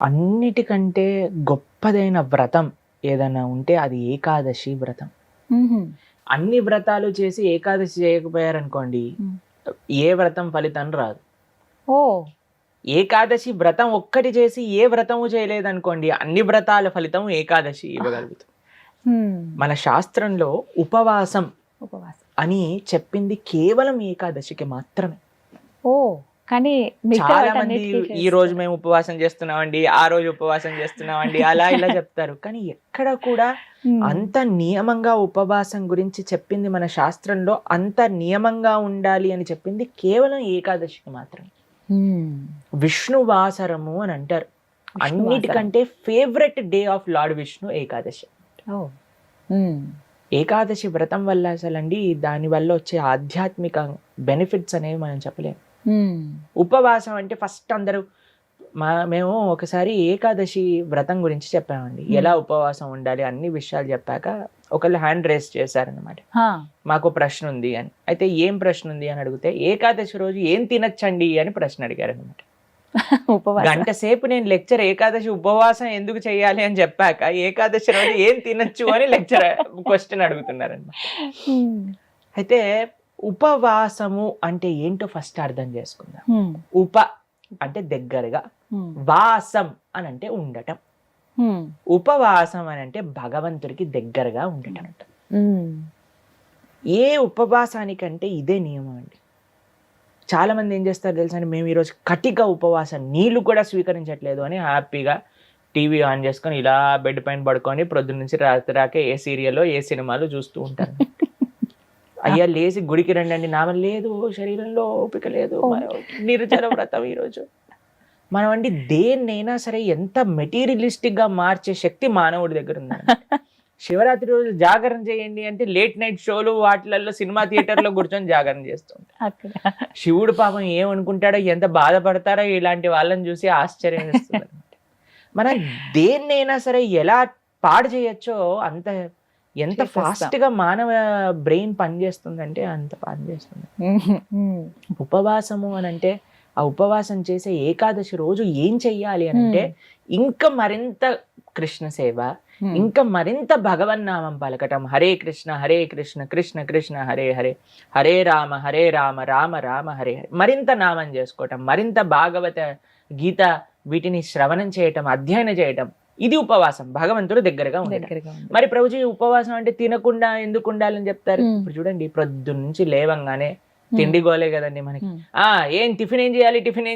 అన్నిటికంటే గొప్పదైన వ్రతం ఏదైనా ఉంటే అది ఏకాదశి వ్రతం. హుహు. అన్ని వ్రతాలు చేసి ఏకాదశి చేయకపోయారనుకోండి, హ్మ్. ఏ వ్రతం ఫలితం రాదు. ఓహ్! ఏకాదశి వ్రతం ఒక్కటి చేసి ఏ వ్రతము చేయలేదనుకోండి, అన్ని వ్రతాల ఫలితం ఏకాదశి ఇవ్వగలుగుతుంది. హ్మ్. మన శాస్త్రంలో ఉపవాసం ఉపవాసం. అని చెప్పింది కేవలం ఏకాదశికి మాత్రమే. ఓహ్! కానీ మిగతా చాలా మంది వాటన్నిటికి ఈ రోజు చేస్తారు. మేము ఉపవాసం చేస్తున్నామండి, ఆ రోజు ఉపవాసం చేస్తున్నామండి, అలా ఇలా చెప్తారు. కానీ ఎక్కడ కూడా హ్మ్. అంత నియమంగా ఉపవాసం గురించి చెప్పింది మన శాస్త్రంలో అంత నియమంగా ఉండాలి అని చెప్పింది కేవలం ఏకాదశికి మాత్రమే. హ్మ్. విష్ణువాసరము అని అంటారు. విష్ణువాసరం. అన్నిటికంటే favourite day of lord Vishnu Ekadashi. ఓహ్! హ్మ్. ఏకాదశి వ్రతం వల్ల అసలండి దాని వల్ల వచ్చే ఆధ్యాత్మిక బెనిఫిట్స్ అనేవి మనం చెప్పలేము. హ్మ్. ఉపవాసం అంటే ఫస్ట్ అందరూ మేము ఒకసారి ఏకాదశి వ్రతం గురించి చెప్పామండి. ఎలా ఉపవాసం ఉండాలి అన్ని విషయాలు చెప్పాక ఒకళ్ళు హ్యాండ్ రేస్ చేశారనమాట. హా! మాకు ప్రశ్న ఉంది అని. అయితే ఏం ప్రశ్న ఉంది అని అడిగితే ఏకాదశి రోజు ఏం తినచ్చండి అని ప్రశ్న అడిగారనమాట. ఉపవాసం. గంట సేపు నేను లెక్చర్ ఏకాదశి ఉపవాసం ఎందుకు చేయాలి అని చెప్పాక ఏకాదశి రోజు ఏం తినచ్చు అని లెక్చర్ క్వశ్చన్ అడుగుతున్నారనమాట. హ్మ్. అయితే ఉపవాసము అంటే ఏంటో ఫస్ట్ అర్థం చేసుకుందాం. హ్మ్. ఉప అంటే దగ్గరగా, హ్మ్. వాసం అని అంటే ఉండటం. హ్మ్. ఉపవాసం అని అంటే భగవంతుడికి దగ్గరగా ఉండటం. హ్మ్. ఏ ఉపవాసానికంటే ఇదే నియమం అండి. చాలా మంది ఏం చేస్తారు తెలుసా అండి, మేము ఈరోజు కటిక ఉపవాసం నీళ్లు కూడా స్వీకరించట్లేదు అని హ్యాపీగా టీవీ ఆన్ చేసుకొని ఇలా బెడ్ పైన పడుకొని ప్రొద్దున నుంచి రాత్రి దాకా ఏ సీరియల్లో ఏ సినిమాలు చూస్తూ ఉంటారు. అయ్యా లేచి గుడికి రండి, నా వల్ల లేదు, శరీరంలో ఓపిక లేదు, నిర్జల వ్రతం ఈరోజు. మనం అండి దేన్నైనా సరే ఎంత మెటీరియలిస్టిక్గా మార్చే శక్తి మానవుడి దగ్గర ఉందండి. శివరాత్రి రోజు జాగరణ చేయండి అంటే లేట్ నైట్ షోలు వాటిలలో సినిమా థియేటర్లో కూర్చొని జాగరణ చేస్తుంటారు. శివుడు పాపం ఏమనుకుంటాడో, ఎంత బాధపడతారో ఇలాంటి వాళ్ళని చూసి ఆశ్చర్యం వేస్తుంది. మనం దేన్నైనా సరే ఎలా పాడు చేయొచ్చో అంత ఎంత ఫాస్ట్గా మానవ బ్రెయిన్ పనిచేస్తుందంటే అంత పనిచేస్తుంది. ఉపవాసము అని అంటే ఆ ఉపవాసం చేసే ఏకాదశి రోజు ఏం చెయ్యాలి అని అంటే ఇంకా మరింత కృష్ణ సేవ, ఇంకా మరింత భగవన్నామం పలకటం. హరే కృష్ణ కృష్ణ కృష్ణ హరే హరే, హరే రామ రామ రామ హరే హరే. మరింత నామం చేసుకోవటం, మరింత భాగవత గీత వీటిని శ్రవణం చేయటం, అధ్యయనం చేయటం. ఇది ఉపవాసం, భగవంతుడు దగ్గరగా ఉండటం. మరి ప్రభుజీ ఉపవాసం అంటే తినకుండా ఎందుకు ఉండాలని చెప్తారు? ఇప్పుడు చూడండి, ప్రొద్దు నుంచి లేవంగానే తిండి గోలే కదండి మనకి. ఏం టిఫిన్ ఏం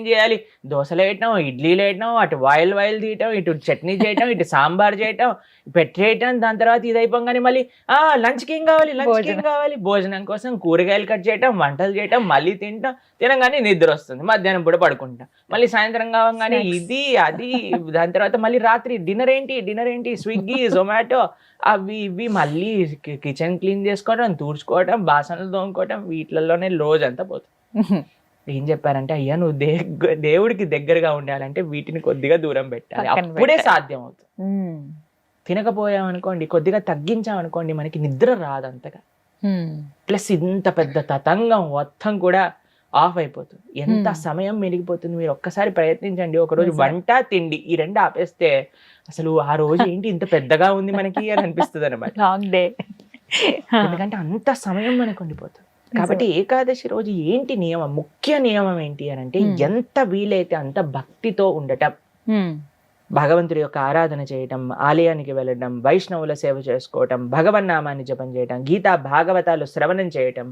చేయాలి, దోశలు వేయటం, ఇడ్లీలు వేయటం, అటు వాయిల్ తీయటం, ఇటు చట్నీ చేయటం, ఇటు సాంబార్ చేయటం, పెట్టేయటం. దాని తర్వాత ఇది అయిపోగానే మళ్ళీ లంచ్కి ఏం కావాలి, భోజనం కోసం కూరగాయలు కట్ చేయటం, వంటలు చేయటం, మళ్ళీ తినగానే నిద్ర వస్తుంది, మధ్యాహ్నం పూట పడుకుంటాం, మళ్ళీ సాయంత్రం కావగానే ఇది అది. దాని తర్వాత మళ్ళీ రాత్రి డిన్నర్ ఏంటి, స్విగ్గీ జొమాటో అవి ఇవి, మళ్ళీ కిచెన్ క్లీన్ చేసుకోవడం, తూడ్చుకోవడం, బాసనలు తోముకోవడం, వీటిలలోనే రోజంతా పోతుంది. ఏం చెప్పారంటే, అయ్యా నువ్వు దేవుడికి దగ్గరగా ఉండాలంటే వీటిని కొద్దిగా దూరం పెట్టాలి, అప్పుడే సాధ్యం అవుతుంది. తినకపోయామనుకోండి, కొద్దిగా తగ్గించామనుకోండి, మనకి నిద్ర రాదు అంతగా. ప్లస్ ఇంత పెద్ద తతంగం మొత్తం కూడా ఆఫ్ అయిపోతుంది. ఎంత సమయం మెలిగిపోతుంది. మీరు ఒక్కసారి ప్రయత్నించండి. ఒకరోజు వంట తిండి ఈ రెండు ఆపేస్తే అసలు ఆ రోజు ఏంటి ఇంత పెద్దగా ఉంది మనకి అని అనిపిస్తుంది అనమాట. ఎందుకంటే అంత సమయం మనకు ఉండిపోతుంది. కాబట్టి ఏకాదశి రోజు ఏంటి నియమం, ముఖ్య నియమం ఏంటి అని అంటే, ఎంత వీలైతే అంత భక్తితో ఉండటం, భగవంతుడి యొక్క ఆరాధన చేయటం, ఆలయానికి వెళ్ళడం, వైష్ణవుల సేవ చేసుకోవటం, భగవన్నామాన్ని జపం చేయటం, గీతా భాగవతాలు శ్రవణం చేయటం,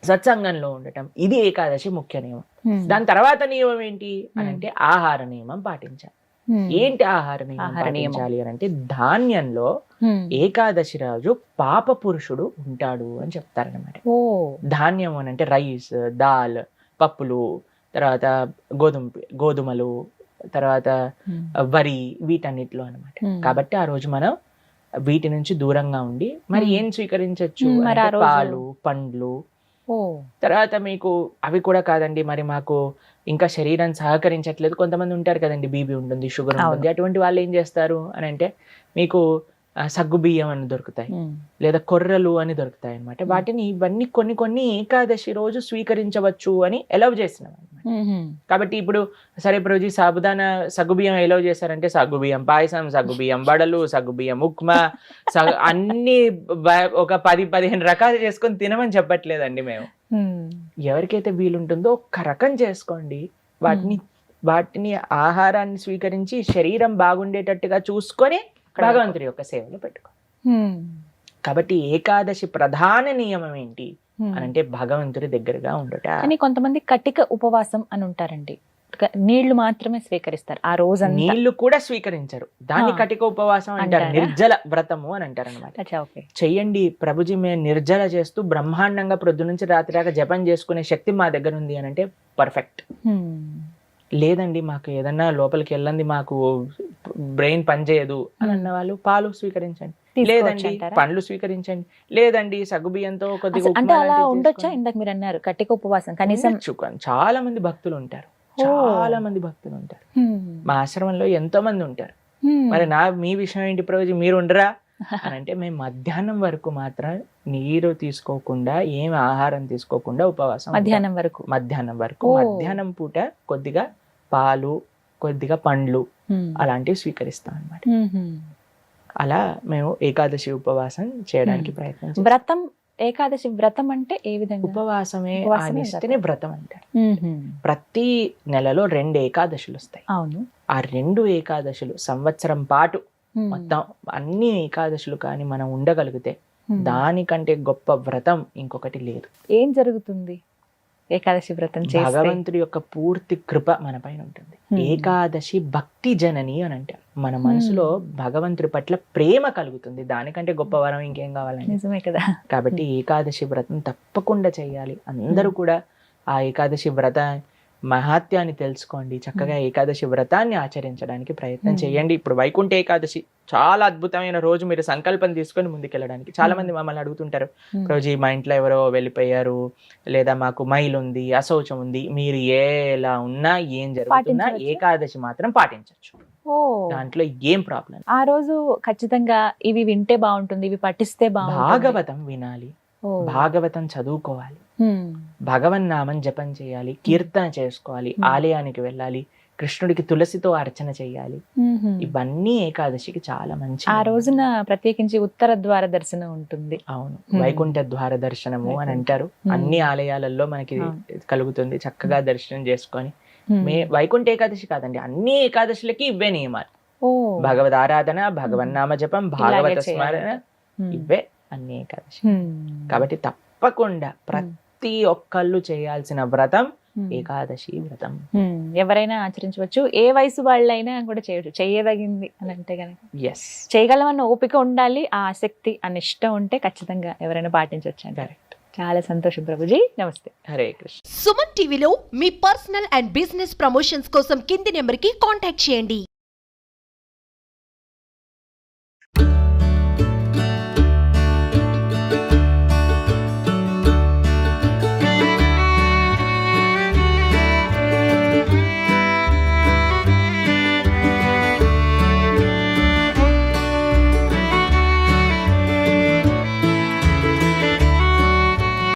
సత్సంగంలో ఉండటం. ఇది ఏకాదశి ముఖ్య నియమం. దాని తర్వాత నియమం ఏంటి అని అంటే ఆహార నియమం పాటించాలి. ఏంటి ఆహార నియమం పాటించాలి అని అంటే, ధాన్యంలో ఏకాదశి రోజు పాప పురుషుడు ఉంటాడు అని చెప్తారనమాట. ధాన్యం అని అంటే రైస్, దాల్, పప్పులు, తర్వాత గోధుమలు, తర్వాత వరి, వీటన్నిటిలో అనమాట. కాబట్టి ఆ రోజు మనం వీటి నుంచి దూరంగా ఉండి మరి ఏం స్వీకరించవచ్చు, పాలు, పండ్లు. తర్వాత మీకు అవి కూడా కాదండి, మరి మాకు ఇంకా శరీరం సహకరించట్లేదు, కొంతమంది ఉంటారు కదండి, బీపీ ఉంటుంది, షుగర్ ఉంటుంది, అటువంటి వాళ్ళు ఏం చేస్తారు అని అంటే, మీకు సగ్గు బియ్యం అని దొరుకుతాయి, లేదా కొర్రలు అని దొరుకుతాయి అన్నమాట. వాటిని ఇవన్నీ కొన్ని ఏకాదశి రోజు స్వీకరించవచ్చు అని ఎలవ్ చేసినాం అనమాట. కాబట్టి ఇప్పుడు సరే ప్రభుజీ సాబుదానా సగ్గుబియ్యం ఎలవ్ చేశారంటే సగ్గుబియ్యం పాయసం, సగ్గుబియ్యం వడలు, సగ్గుబియ్యం ఉప్మా, అన్ని ఒక 10-15 రకాలు చేసుకొని తినమని చెప్పట్లేదండి మేము. ఎవరికైతే వీలుంటుందో ఒక్క రకం చేసుకోండి, వాటిని ఆహారాన్ని స్వీకరించి శరీరం బాగుండేటట్టుగా చూసుకొని భగవంతుడి యొక్క సేవలో పెట్టుకో. కాబట్టి ఏకాదశి ప్రధాన నియమం ఏంటి అని అంటే భగవంతుడి దగ్గరగా ఉండట. కానీ కొంతమంది కటిక ఉపవాసం అని ఉంటారండి, నీళ్లు మాత్రమే స్వీకరిస్తారు ఆ రోజు. నీళ్లు కూడా స్వీకరించరు, దాన్ని కటిక ఉపవాసం అంటారు, నిర్జల వ్రతము అని అంటారు అనమాట. చెయ్యండి ప్రభుజీ, మేము నిర్జల చేస్తూ బ్రహ్మాండంగా ప్రొద్దు నుంచి రాత్రి దాకా జపం చేసుకునే శక్తి మా దగ్గర ఉంది అని అంటే పర్ఫెక్ట్. లేదండి మాకు ఏదన్నా లోపలికి వెళ్ళండి, మాకు బ్రెయిన్ పనిచేయదు అని అన్న వాళ్ళు పాలు స్వీకరించండి, లేదండి పండ్లు స్వీకరించండి, లేదండి సగ్గుబియ్యంతో కొద్దిగా అంటే అలా ఉండొచ్చా? ఇందాక మీరు అన్నారు కటిక ఉపవాసం కనీసం. చాలా మంది భక్తులు ఉంటారు, చాలా మంది భక్తులు ఉంటారు, మా ఆశ్రమంలో ఎంతో మంది ఉంటారు. మరి మీ విషయం ఏంటి ప్రభుజీ, మీరు ఉండరా అని అంటే మేము మధ్యాహ్నం వరకు మాత్రం నీరు తీసుకోకుండా ఏం ఆహారం తీసుకోకుండా ఉపవాసం. మధ్యాహ్నం వరకు మధ్యాహ్నం పూట కొద్దిగా పాలు, కొద్దిగా పండ్లు అలాంటివి స్వీకరిస్తాం అన్నమాట. అలా మేము ఏకాదశి ఉపవాసం చేయడానికి ప్రయత్నం చేస్తాం. వ్రతం, ఏకాదశి వ్రతం అంటే ఏ విధంగా? ఉపవాసమే ఆనిస్తేనే వ్రతం అంటారు. ప్రతి నెలలో 2 ఏకాదశులు వస్తాయి. అవును. ఆ 2 ఏకాదశులు సంవత్సరం పాటు మొత్తం అన్ని ఏకాదశులు కానీ మనం ఉండగలిగితే దానికంటే గొప్ప వ్రతం ఇంకొకటి లేదు. ఏం జరుగుతుంది ఏకాదశి వ్రతం చేస్తే? భగవంతుడి యొక్క పూర్తి కృప మన పైన ఉంటుంది. ఏకాదశి భక్తి జనని అని అంటారు. మన మనసులో భగవంతుడి పట్ల ప్రేమ కలుగుతుంది, దానికంటే గొప్ప వరం ఇంకేం కావాలండి? నిజమే కదా. కాబట్టి ఏకాదశి వ్రతం తప్పకుండా చేయాలి. అందరూ కూడా ఆ ఏకాదశి వ్రత మహాత్యాన్ని తెలుసుకోండి, చక్కగా ఏకాదశి వ్రతాన్ని ఆచరించడానికి ప్రయత్నం చేయండి. ఇప్పుడు వైకుంఠ ఏకాదశి చాలా అద్భుతమైన రోజు, మీరు సంకల్పం తీసుకొని ముందుకెళ్ళడానికి. చాలా మంది మమ్మల్ని అడుగుతుంటారు, రోజు మా ఇంట్లో ఎవరో వెళ్ళిపోయారు, లేదా మాకు మైల్ ఉంది, అశౌచం ఉంది, మీరు ఎలా ఉన్నా ఏం జరుగుతున్నా ఏకాదశి మాత్రం పాటించవచ్చు, దాంట్లో ఏం ప్రాబ్లం. ఆ రోజు ఖచ్చితంగా ఇవి వింటే బాగుంటుంది, ఇవి పఠిస్తే బాగుంటుంది. భాగవతం వినాలి, భాగవతం చదువుకోవాలి, భగవన్ నామం జపం చేయాలి, కీర్తన చేసుకోవాలి, ఆలయానికి వెళ్ళాలి, కృష్ణుడికి తులసితో అర్చన చేయాలి. ఇవన్నీ ఏకాదశికి చాలా మంచి. ఆ రోజున ప్రత్యేకించి ఉత్తర ద్వార దర్శనం ఉంటుంది. అవును, వైకుంఠ ద్వార దర్శనము అని అంటారు. అన్ని ఆలయాలలో మనకి కలుగుతుంది. చక్కగా దర్శనం చేసుకొని వైకుంఠ ఏకాదశి కాదండి, అన్ని ఏకాదశులకి ఇవే నియమాలు. భగవద్ ఆరాధన, భగవన్నామ జపం, భాగవత స్మరణ, ఇవే అన్ని ఏకాదశి. కాబట్టి తప్పకుండా ప్రతి ఒక్కళ్ళు చేయాల్సిన వ్రతం ఏకాదశి వ్రతం. ఎవరైనా ఆచరించవచ్చు, ఏ వయసు వాళ్ళైనా కూడా చేయవచ్చు, చేయదగింది అని అంటే కనుక. ఎస్, చేయగలమన్న ఓపిక ఉండాలి, ఆ ఆసక్తి అన్న ఇష్టం ఉంటే ఖచ్చితంగా ఎవరైనా పాటించవచ్చు అండి. చాలా సంతోషం ప్రభుజీ, నమస్తే. హరే కృష్ణ. సుమన్ టీవీలో మీ పర్సనల్ అండ్ బిజినెస్ ప్రమోషన్స్ కోసం కింది నెంబర్కి కాంటాక్ట్ చేయండి.